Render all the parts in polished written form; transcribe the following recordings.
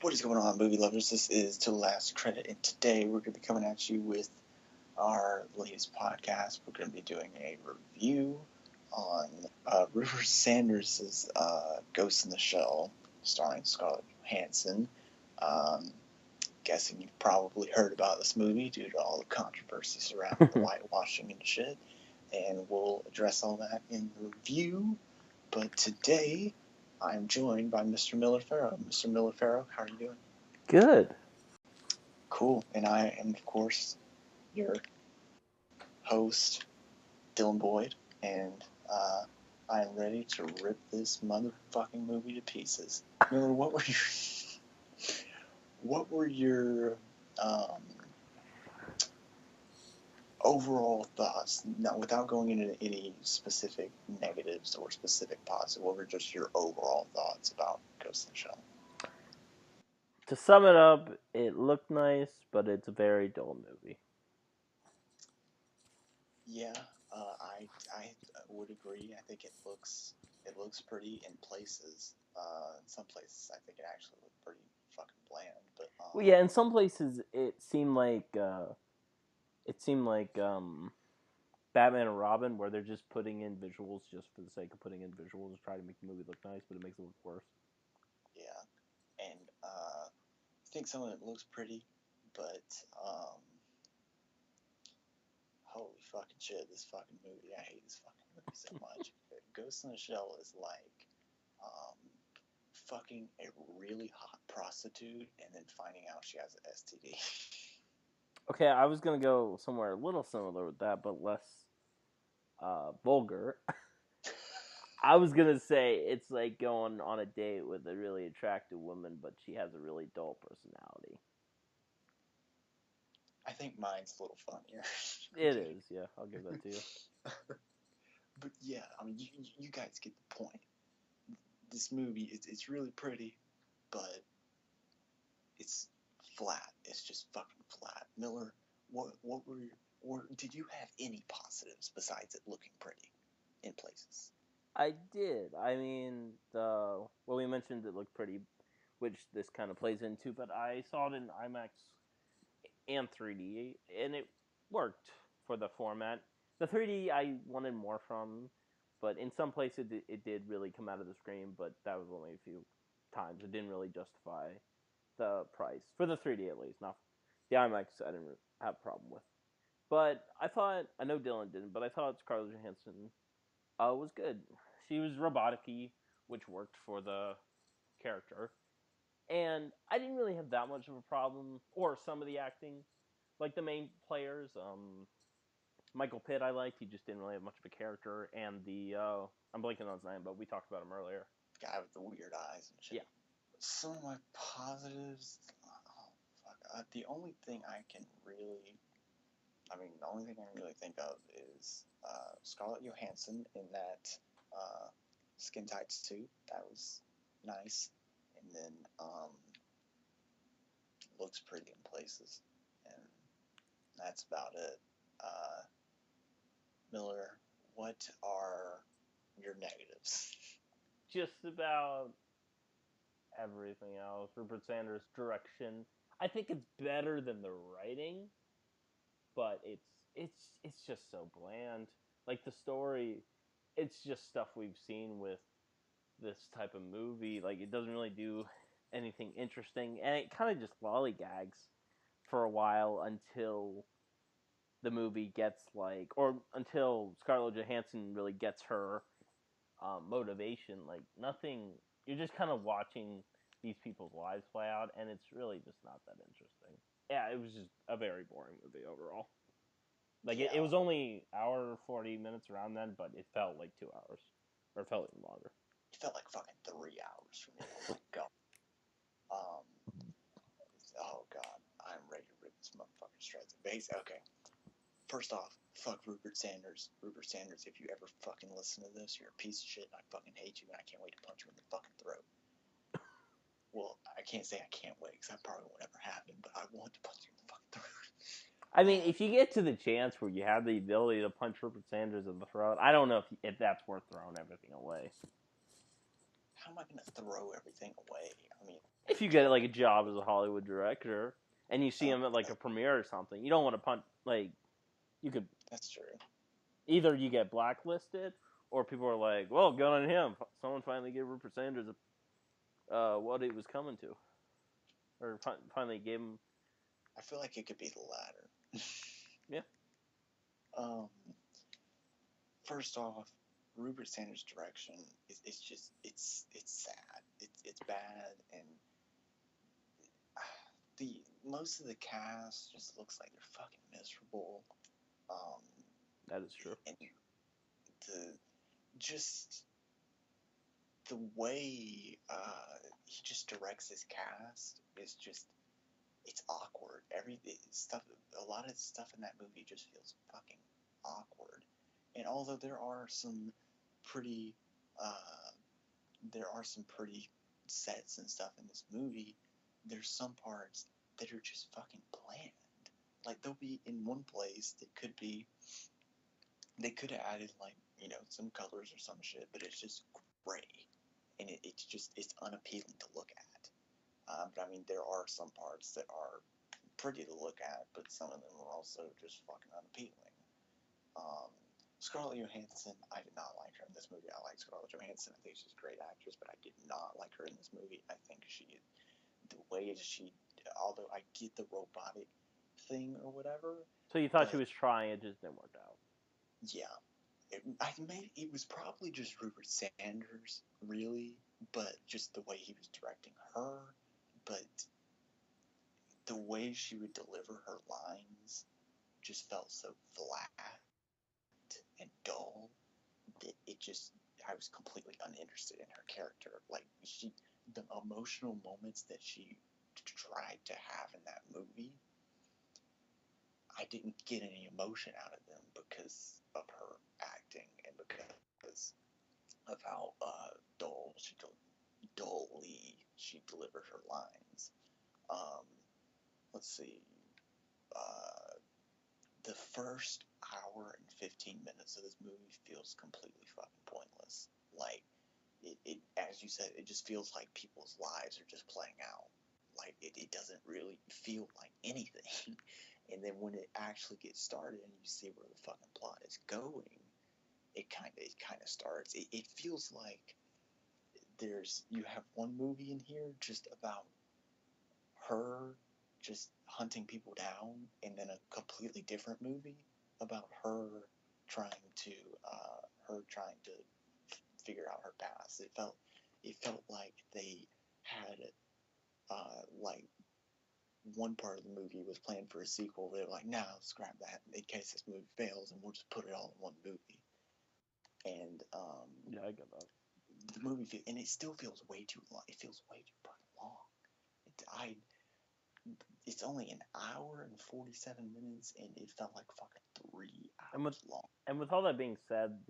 What is going on, movie lovers? This is To the Last Credit, and today we're going to be coming at you with our latest podcast. We're going to be doing a review on Rupert Sanders' Ghost in the Shell, starring Scarlett Johansson. Guessing you've probably heard about this movie due to all the controversy surrounding the whitewashing and shit, and we'll address all that in the review. But today, I'm joined by Mr. Miller Farrow. Mr. Miller Farrow, how are you doing? Good. Cool. And I am, of course, your host, Dylan Boyd, and I am ready to rip this motherfucking movie to pieces. Miller, what were your overall thoughts? Now, without going into any specific negatives or specific positives, what were just your overall thoughts about Ghost in the Shell? To sum it up, it looked nice, but it's a very dull movie. Yeah, I would agree. I think it looks pretty in places. In some places, I think it actually looked pretty fucking bland. But Well, yeah, in some places it seemed like Batman and Robin, where they're just putting in visuals just for the sake of putting in visuals to try to make the movie look nice, but it makes it look worse. Yeah, and I think some of it looks pretty, but holy fucking shit, this fucking movie! I hate this fucking movie so much. Ghost in the Shell is like fucking a really hot prostitute and then finding out she has an STD. Okay, I was gonna go somewhere a little similar with that, but less vulgar. I was gonna say it's like going on a date with a really attractive woman, but she has a really dull personality. I think mine's a little funnier. It is, yeah. I'll give that to you. But yeah, I mean, you guys get the point. This movie, it's really pretty, but it's flat. It's just fucking flat. Miller, what were or did you have any positives besides it looking pretty in places? I did. I mean, we mentioned it looked pretty, which this kind of plays into, but I saw it in IMAX and 3D, and it worked for the format. The 3D I wanted more from, but in some places it did really come out of the screen, but that was only a few times. It didn't really justify the price for the 3D at least. Not the IMAX, I didn't have a problem with. But I know Dylan didn't, but I thought Scarlett Johansson was good. She was robotic-y, which worked for the character. And I didn't really have that much of a problem, or some of the acting. Like the main players, Michael Pitt I liked, he just didn't really have much of a character. And I'm blanking on his name, but we talked about him earlier. Guy with the weird eyes and shit. Yeah. Some of my positives, the only thing I can really think of is Scarlett Johansson in that skin tight suit. That was nice, and then looks pretty in places, and that's about it. Miller, what are your negatives? Just about everything else. Rupert Sanders' direction. I think it's better than the writing, but it's just so bland. Like the story, it's just stuff we've seen with this type of movie. Like it doesn't really do anything interesting, and it kind of just lollygags for a while until the movie gets or until Scarlett Johansson really gets her motivation. Like nothing, you're just kind of watching these people's lives play out, and it's really just not that interesting. Yeah, it was just a very boring movie overall. Like Yeah. it was only hour 40 minutes around then, but it felt like 2 hours, or it felt even longer. It felt like fucking 3 hours for me. Oh my god. Oh god, I'm ready to rip this motherfucker shreds. Okay. First off, fuck Rupert Sanders. Rupert Sanders, if you ever fucking listen to this, you're a piece of shit and I fucking hate you and I can't wait to punch you in the fucking throat. Well, I can't say I can't wait because that probably won't ever happen, but I want to punch you in the fucking throat. I mean, if you get to the chance where you have the ability to punch Rupert Sanders in the throat, I don't know if that's worth throwing everything away. How am I gonna throw everything away? I mean, If you get like a job as a Hollywood director and you see him at like a premiere or something, you don't want to punt. Like, you could that's true. either you get blacklisted or people are like, well, good on him. Someone finally gave Rupert Sanders what he was coming to, or finally gave him. I feel like it could be the latter. Yeah. First off, Rupert Sanders' direction is just it's sad. It's bad, and the most of the cast just looks like they're fucking miserable. That is true. And the just the way he just directs his cast is just it's awkward. A lot of stuff in that movie just feels fucking awkward. And although there are some pretty sets and stuff in this movie, there's some parts that are just fucking bland. Like they'll be in one place that they could have added like, some colors or some shit, but it's just gray. And it's unappealing to look at. But I mean, there are some parts that are pretty to look at, but some of them are also just fucking unappealing. Scarlett Johansson, I did not like her in this movie. I like Scarlett Johansson. I think she's a great actress, but I did not like her in this movie. I think although I get the robotic thing or whatever. So you thought she was trying, it just didn't work out. Yeah. It was probably just Rupert Sanders, really, but just the way he was directing her, but the way she would deliver her lines just felt so flat and dull that I was completely uninterested in her character. Like, the emotional moments that she tried to have in that movie, I didn't get any emotion out of them because of her acting and because of how dully she delivered her lines. Let's see. The first hour and 15 minutes of this movie feels completely fucking pointless. Like, it as you said, it just feels like people's lives are just playing out. Like, it doesn't really feel like anything. And then when it actually gets started and you see where the fucking plot is going, it kind of starts. It feels like you have one movie in here just about her just hunting people down, and then a completely different movie about her trying to figure out her past. It felt like they had like one part of the movie was planned for a sequel. They were like, "No, scrap that in case this movie fails, and we'll just put it all in one movie." And yeah, I get that. The movie, and it still feels way too long. It feels way too fucking long. It's only an hour and 47 minutes, and it felt like fucking 3 hours long. And with all that being said,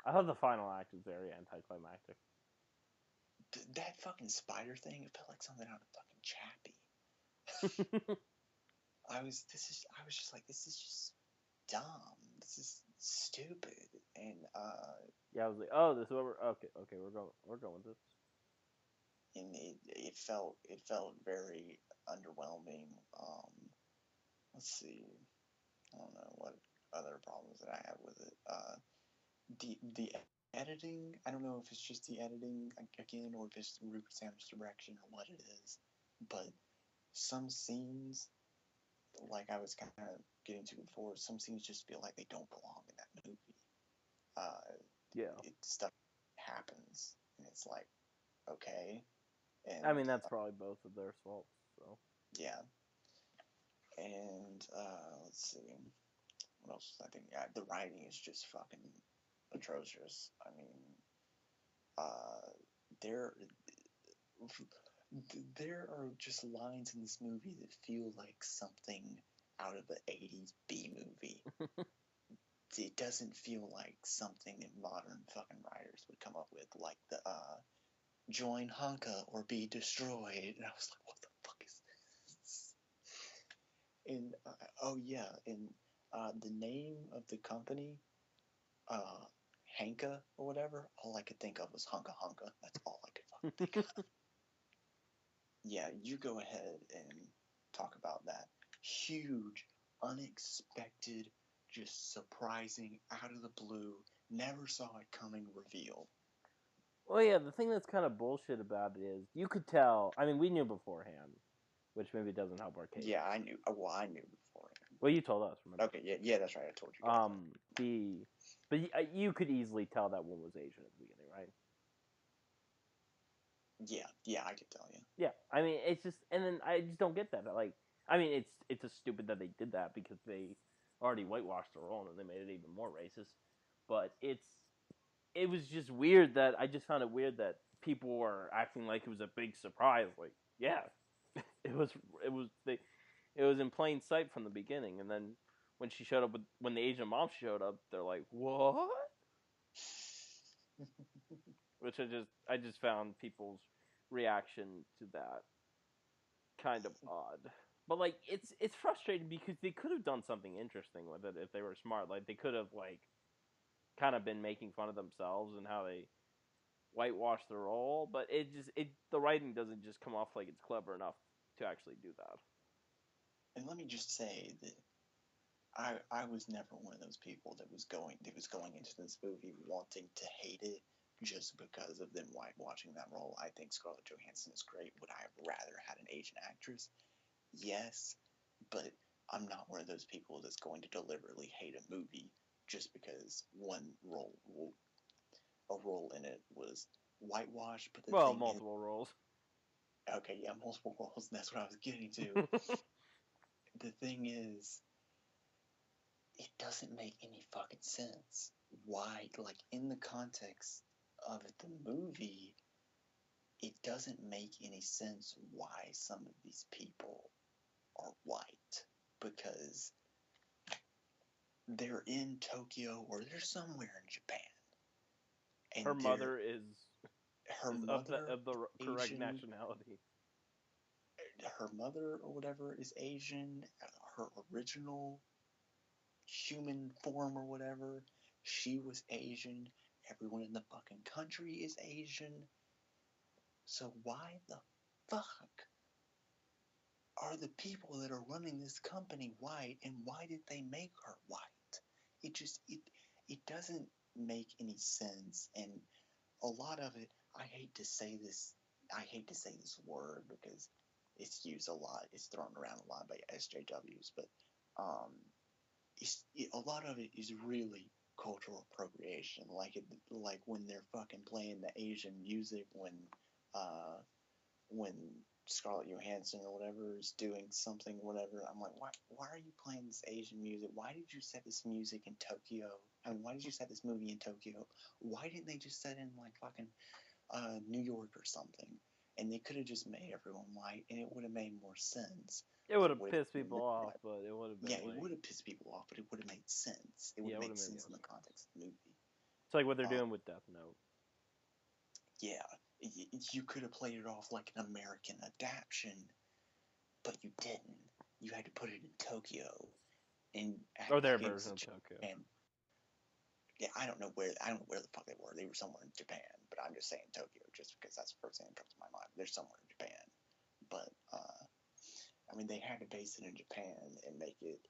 I thought the final act was very anticlimactic. That fucking spider thing, it felt like something out of fucking Chappie. I was just like, this is just dumb. This is stupid. And yeah, I was like, oh, this is what we're going with this. And it felt very underwhelming. Let's see. I don't know what other problems that I have with it. The editing, I don't know if it's just the editing again, or if it's Rupert Sanders' direction or what it is, but some scenes, like I was kind of getting to before, some scenes just feel like they don't belong in that movie. Yeah. Stuff happens, and it's like, okay. And I mean, that's probably both of their faults. So yeah. And let's see, what else? I think the writing is just fucking atrocious. I mean, there are just lines in this movie that feel like something out of an 80s B movie. It doesn't feel like something that modern fucking writers would come up with, like the join Honka or be destroyed. And I was like, what the fuck is this? And oh yeah, and the name of the company, Hanka or whatever, all I could think of was Hunka Hunka. That's all I could fucking think of. Yeah, you go ahead and talk about that huge, unexpected, just surprising, out of the blue, never saw it coming reveal. Well, yeah, the thing that's kind of bullshit about it is you could tell. I mean, we knew beforehand, which maybe doesn't help our case. Yeah, I knew. Well, I knew beforehand. Well, you told us. Remember? Okay, yeah, that's right. I told you guys. But you could easily tell that one was Asian at the beginning, right? Yeah, I could tell you. Yeah, I mean, it's just, and then I just don't get that. Like, I mean, it's just stupid that they did that because they already whitewashed the role and they made it even more racist. But it was just weird that I just found it weird that people were acting like it was a big surprise. Like, yeah, it was it was in plain sight from the beginning, and then when she showed up when the Asian mom showed up, they're like, what? Which I just found people's reaction to that kind of odd. But like it's frustrating because they could have done something interesting with it if they were smart. Like they could have like kind of been making fun of themselves and how they whitewash the role, but the writing doesn't just come off like it's clever enough to actually do that. And let me just say that I was never one of those people that was going into this movie wanting to hate it just because of them whitewashing that role. I think Scarlett Johansson is great. Would I have rather had an Asian actress? Yes, but I'm not one of those people that's going to deliberately hate a movie just because a role in it was whitewashed. But the thing Multiple roles. Okay, yeah, multiple roles. That's what I was getting to. The thing is, it doesn't make any fucking sense. Why, like, in the context of the movie, it doesn't make any sense why some of these people are white. Because they're in Tokyo or they're somewhere in Japan. And her mother is of the correct Asian, nationality. Her mother or whatever is Asian. Her original human form or whatever, she was Asian. Everyone in the fucking country is Asian. So why the fuck are the people that are running this company white, and why did they make her white? It doesn't make any sense, and a lot of it, I hate to say this word because it's used a lot, it's thrown around a lot by SJWs, but a lot of it is really cultural appropriation. Like when they're fucking playing the Asian music when Scarlett Johansson or whatever is doing something, whatever. I'm like, why are you playing this Asian music? Why did you set this music in Tokyo? I mean, why did you set this movie in Tokyo? Why didn't they just set in like fucking New York or something? And they could have just made everyone white, and it would have made more sense. It would have pissed people off, but it would have been. Yeah, it would have pissed people off, but it would have made sense. It would have made sense in the context of the movie. It's like what they're doing with Death Note. Yeah, you could have played it off like an American adaptation, but you didn't. You had to put it in Tokyo, and or their version of Tokyo. And yeah, I don't know where the fuck they were. They were somewhere in Japan, but I'm just saying Tokyo just because that's the first thing that comes to my mind. They're somewhere in Japan, but I mean, they had to base it in Japan and make it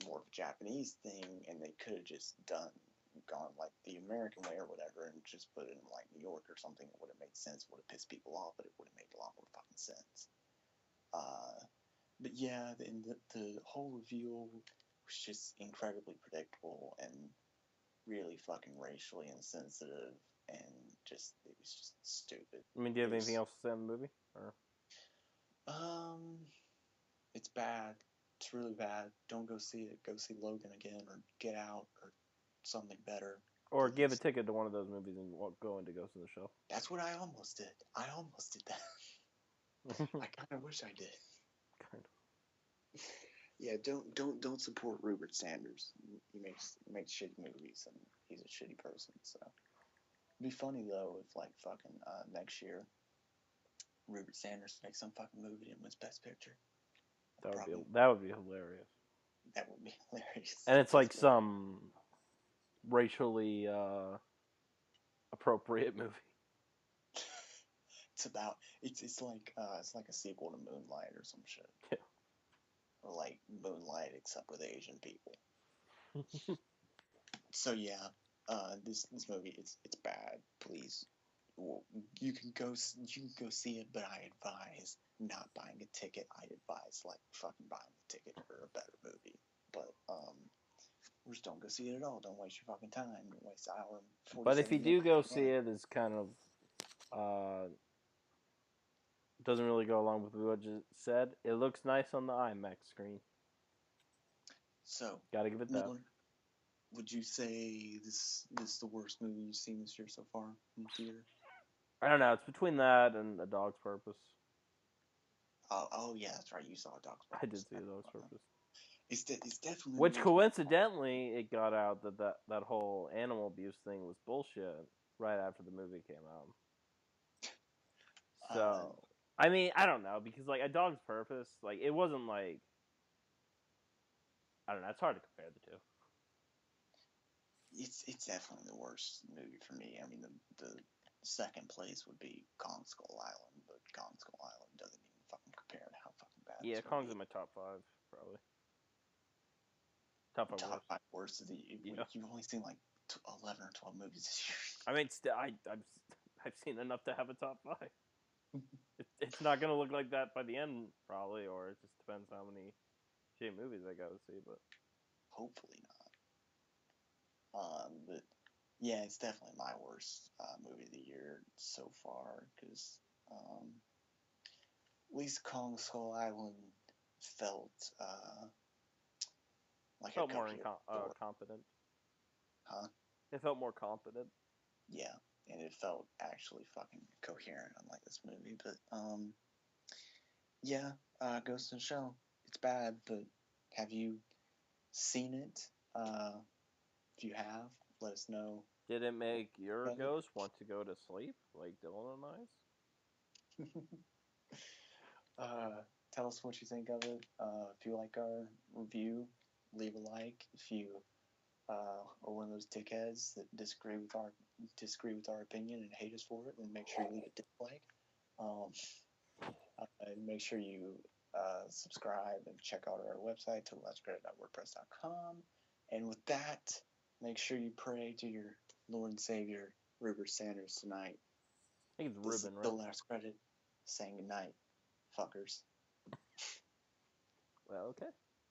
more of a Japanese thing, and they could have just gone like the American way or whatever, and just put it in like New York or something. It would have made sense. Would have pissed people off, but it would have made a lot more fucking sense. But yeah, the whole reveal was just incredibly predictable and really fucking racially insensitive, and just it was just stupid. I mean, do you have anything else to say on the movie? Or? It's bad. It's really bad. Don't go see it. Go see Logan again, or Get Out, or something better. Or give a ticket to one of those movies and go in to go see the show. That's what I almost did. I almost did that. I kind of wish I did. Kind of. Yeah, don't support Rupert Sanders. He makes shitty movies, and he's a shitty person. So it'd be funny though if like fucking next year Rupert Sanders makes some fucking movie and wins Best Picture. That would be hilarious. That would be hilarious. And it's like some racially appropriate movie. It's like a sequel to Moonlight or some shit. Yeah. Or like Moonlight except with Asian people. So yeah, this movie it's bad. Please, well, you can go see it, but I advise not buying a ticket. I advise like fucking buying the ticket for a better movie. But or just don't go see it at all. Don't waste your fucking time. Don't waste an hour and 47 But if you do minutes. go see it, it's kind of doesn't really go along with what you said. It looks nice on the IMAX screen. So, Gotta give it that. Miller, would you say this is the worst movie you've seen this year so far in the theater? I don't know. It's between that and A Dog's Purpose. Oh yeah, that's right. You saw A Dog's Purpose. I did see A Dog's Purpose. It's definitely which coincidentally it got out that whole animal abuse thing was bullshit right after the movie came out. So I mean, I don't know, because like A Dog's Purpose, like it wasn't like, I don't know. It's hard to compare the two. It's definitely the worst movie for me. I mean, the second place would be Kong Skull Island, but Kong Skull Island doesn't even fucking compare to how fucking bad. Yeah, Kong's in my top 5 probably. Top 5 worst of the year. Yeah. You've only seen like 11 or 12 movies this year. I mean, I've seen enough to have a top 5. It's not gonna look like that by the end probably, or it just depends how many shit movies I go to see, but hopefully not. But yeah, it's definitely my worst movie of the year so far, because at least Kong Skull Island felt like felt more competent. Huh? It felt more competent. Yeah, and it felt actually fucking coherent, unlike this movie. But yeah, Ghost in the Shell. It's bad, but have you seen it? If you have, let us know. Did it make your ghost want to go to sleep, like Dylan and I's? Tell us what you think of it. If you like our review, leave a like. If you are one of those dickheads that disagree with our opinion and hate us for it, then make sure you leave a dislike. And make sure you subscribe and check out our website, totallabscredit.wordpress.com. And with that, make sure you pray to your Lord and Savior, Rupert Sanders, tonight. I think it's Ruben, right? The last credit, saying goodnight, fuckers. Well, okay.